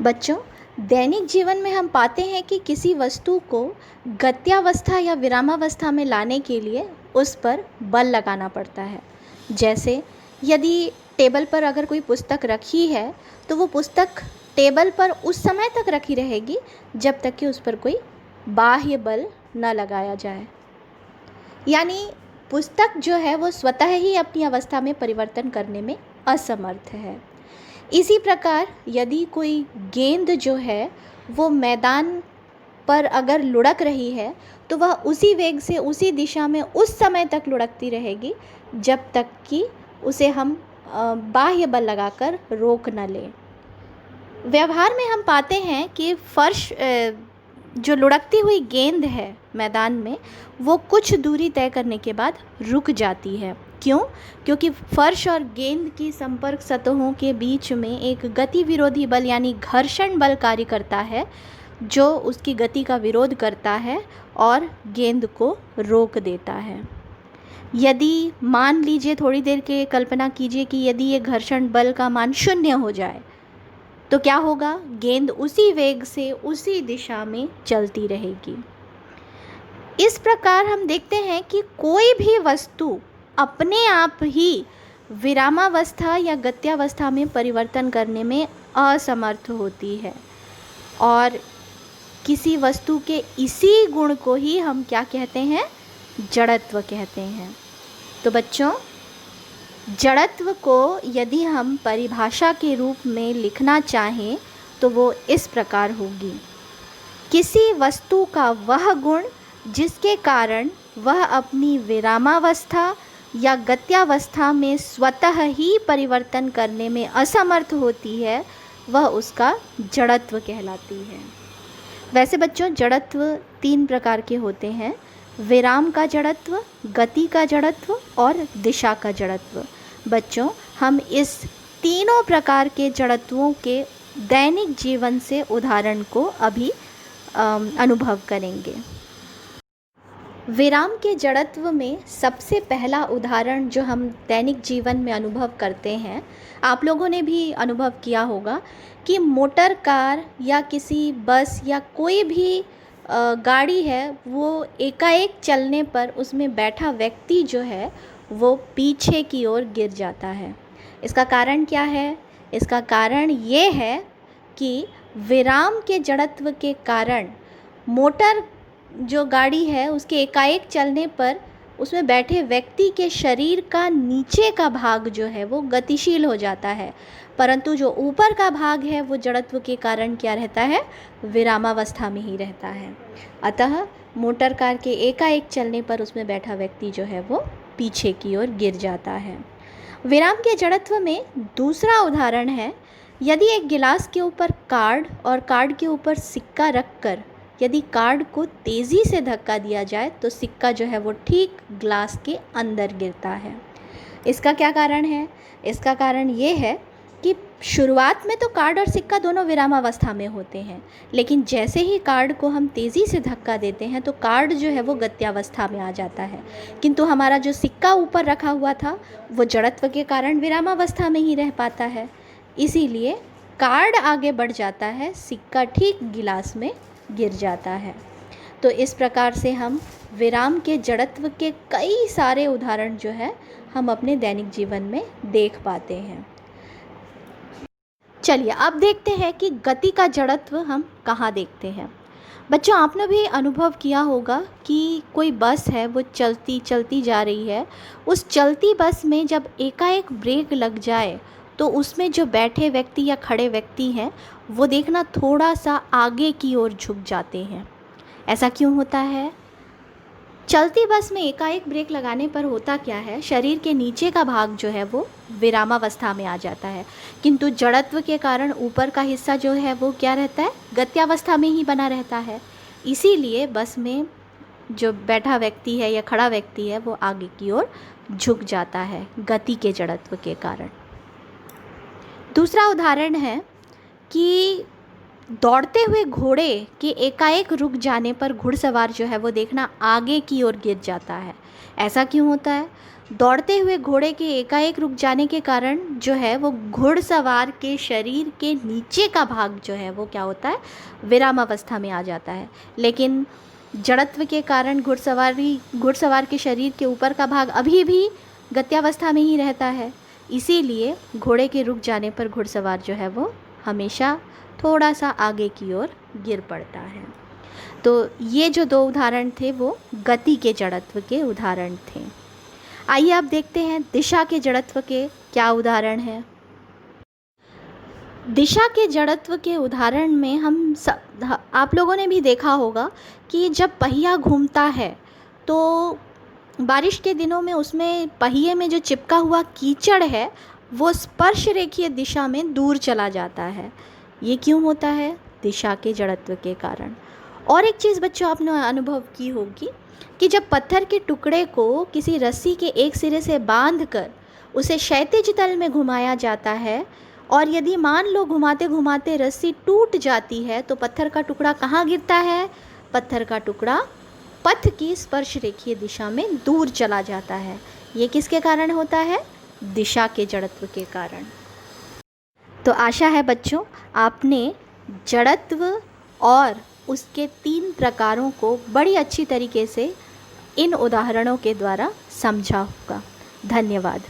बच्चों, दैनिक जीवन में हम पाते हैं कि किसी वस्तु को गत्यावस्था या विरामावस्था में लाने के लिए उस पर बल लगाना पड़ता है। जैसे यदि टेबल पर अगर कोई पुस्तक रखी है तो वो पुस्तक टेबल पर उस समय तक रखी रहेगी जब तक कि उस पर कोई बाह्य बल न लगाया जाए। यानी पुस्तक जो है वो स्वतः ही अपनी अवस्था में परिवर्तन करने में असमर्थ है। इसी प्रकार यदि कोई गेंद जो है वो मैदान पर अगर लुढ़क रही है तो वह उसी वेग से उसी दिशा में उस समय तक लुढ़कती रहेगी जब तक कि उसे हम बाह्य बल लगाकर रोक न लें। व्यवहार में हम पाते हैं कि फर्श जो लुढ़कती हुई गेंद है मैदान में वो कुछ दूरी तय करने के बाद रुक जाती है। क्यों? क्योंकि फर्श और गेंद की संपर्क सतहों के बीच में एक गति विरोधी बल यानी घर्षण बल कार्य करता है जो उसकी गति का विरोध करता है और गेंद को रोक देता है। यदि मान लीजिए, थोड़ी देर के कल्पना कीजिए कि यदि ये घर्षण बल का मान 0 हो जाए तो क्या होगा? गेंद उसी वेग से उसी दिशा में चलती रहेगी। इस प्रकार हम देखते हैं कि कोई भी वस्तु अपने आप ही विरामावस्था या गत्यावस्था में परिवर्तन करने में असमर्थ होती है और किसी वस्तु के इसी गुण को ही हम क्या कहते हैं? जड़त्व कहते हैं। तो बच्चों, जड़त्व को यदि हम परिभाषा के रूप में लिखना चाहें तो वो इस प्रकार होगी: किसी वस्तु का वह गुण जिसके कारण वह अपनी विरामावस्था या गत्यावस्था में स्वतः ही परिवर्तन करने में असमर्थ होती है, वह उसका जड़त्व कहलाती है। वैसे बच्चों, जड़त्व 3 प्रकार के होते हैं: विराम का जड़त्व, गति का जड़त्व और दिशा का जड़त्व। बच्चों, हम इस तीनों प्रकार के जड़त्वों के दैनिक जीवन से उदाहरण को अभी अनुभव करेंगे। विराम के जड़त्व में सबसे पहला उदाहरण जो हम दैनिक जीवन में अनुभव करते हैं, आप लोगों ने भी अनुभव किया होगा कि मोटर कार या किसी बस या कोई भी गाड़ी है, वो एकाएक चलने पर उसमें बैठा व्यक्ति जो है वो पीछे की ओर गिर जाता है। इसका कारण क्या है? इसका कारण ये है कि विराम के जड़त्व के कारण मोटर जो गाड़ी है उसके एकाएक चलने पर उसमें बैठे व्यक्ति के शरीर का नीचे का भाग जो है वो गतिशील हो जाता है, परंतु जो ऊपर का भाग है वो जड़त्व के कारण क्या रहता है? विरामावस्था में ही रहता है। अतः मोटर कार के एकाएक चलने पर उसमें बैठा व्यक्ति जो है वो पीछे की ओर गिर जाता है। विराम के जड़त्व में दूसरा उदाहरण है: यदि एक गिलास के ऊपर कार्ड और कार्ड के ऊपर सिक्का रखकर यदि कार्ड को तेज़ी से धक्का दिया जाए तो सिक्का जो है वो ठीक ग्लास के अंदर गिरता है। इसका क्या कारण है? इसका कारण ये है कि शुरुआत में तो कार्ड और सिक्का दोनों विरामावस्था में होते हैं, लेकिन जैसे ही कार्ड को हम तेज़ी से धक्का देते हैं तो कार्ड जो है वो गत्यावस्था में आ जाता है, किंतु हमारा जो सिक्का ऊपर रखा हुआ था वो जड़त्व के कारण विरामावस्था में ही रह पाता है। इसीलिए कार्ड आगे बढ़ जाता है, सिक्का ठीक गिलास में गिर जाता है। तो इस प्रकार से हम विराम के जड़त्व के कई सारे उदाहरण जो है हम अपने दैनिक जीवन में देख पाते हैं। चलिए अब देखते हैं कि गति का जड़त्व हम कहाँ देखते हैं। बच्चों, आपने भी अनुभव किया होगा कि कोई बस है वो चलती चलती जा रही है। उस चलती बस में जब एकाएक ब्रेक लग जाए तो उसमें जो बैठे व्यक्ति या खड़े व्यक्ति हैं वो देखना थोड़ा सा आगे की ओर झुक जाते हैं। ऐसा क्यों होता है? चलती बस में एकाएक ब्रेक लगाने पर होता क्या है? शरीर के नीचे का भाग जो है वो विरामावस्था में आ जाता है, किंतु जड़त्व के कारण ऊपर का हिस्सा जो है वो क्या रहता है? गत्यावस्था में ही बना रहता है। इसीलिए बस में जो बैठा व्यक्ति है या खड़ा व्यक्ति है वो आगे की ओर झुक जाता है गति के जड़त्व के कारण। दूसरा उदाहरण है कि दौड़ते हुए घोड़े के एकाएक रुक जाने पर घुड़सवार जो है वो देखना आगे की ओर गिर जाता है। ऐसा क्यों होता है? दौड़ते हुए घोड़े के एकाएक रुक जाने के कारण जो है वो घुड़सवार के शरीर के नीचे का भाग जो है वो क्या होता है, विरामावस्था में आ जाता है। लेकिन जड़त्व के कारण घुड़सवार के शरीर के ऊपर का भाग अभी भी गत्यावस्था में ही रहता है। इसीलिए घोड़े के रुक जाने पर घुड़सवार जो है वो हमेशा थोड़ा सा आगे की ओर गिर पड़ता है। तो ये जो दो उदाहरण थे वो गति के जड़त्व के उदाहरण थे। आइए अब देखते हैं दिशा के जड़त्व के क्या उदाहरण हैं। दिशा के जड़त्व के उदाहरण में आप लोगों ने भी देखा होगा कि जब पहिया घूमता है तो बारिश के दिनों में उसमें पहिए में जो चिपका हुआ कीचड़ है वो स्पर्श रेखीय दिशा में दूर चला जाता है। ये क्यों होता है? दिशा के जड़त्व के कारण। और एक चीज़ बच्चों आपने अनुभव की होगी कि जब पत्थर के टुकड़े को किसी रस्सी के एक सिरे से बांधकर उसे क्षैतिज तल में घुमाया जाता है और यदि मान लो घुमाते घुमाते रस्सी टूट जाती है तो पत्थर का टुकड़ा कहाँ गिरता है? पत्थर का टुकड़ा पथ की स्पर्श रेखीय दिशा में दूर चला जाता है। ये किसके कारण होता है? दिशा के जड़त्व के कारण। तो आशा है बच्चों आपने जड़त्व और उसके 3 प्रकारों को बड़ी अच्छी तरीके से इन उदाहरणों के द्वारा समझा होगा। धन्यवाद।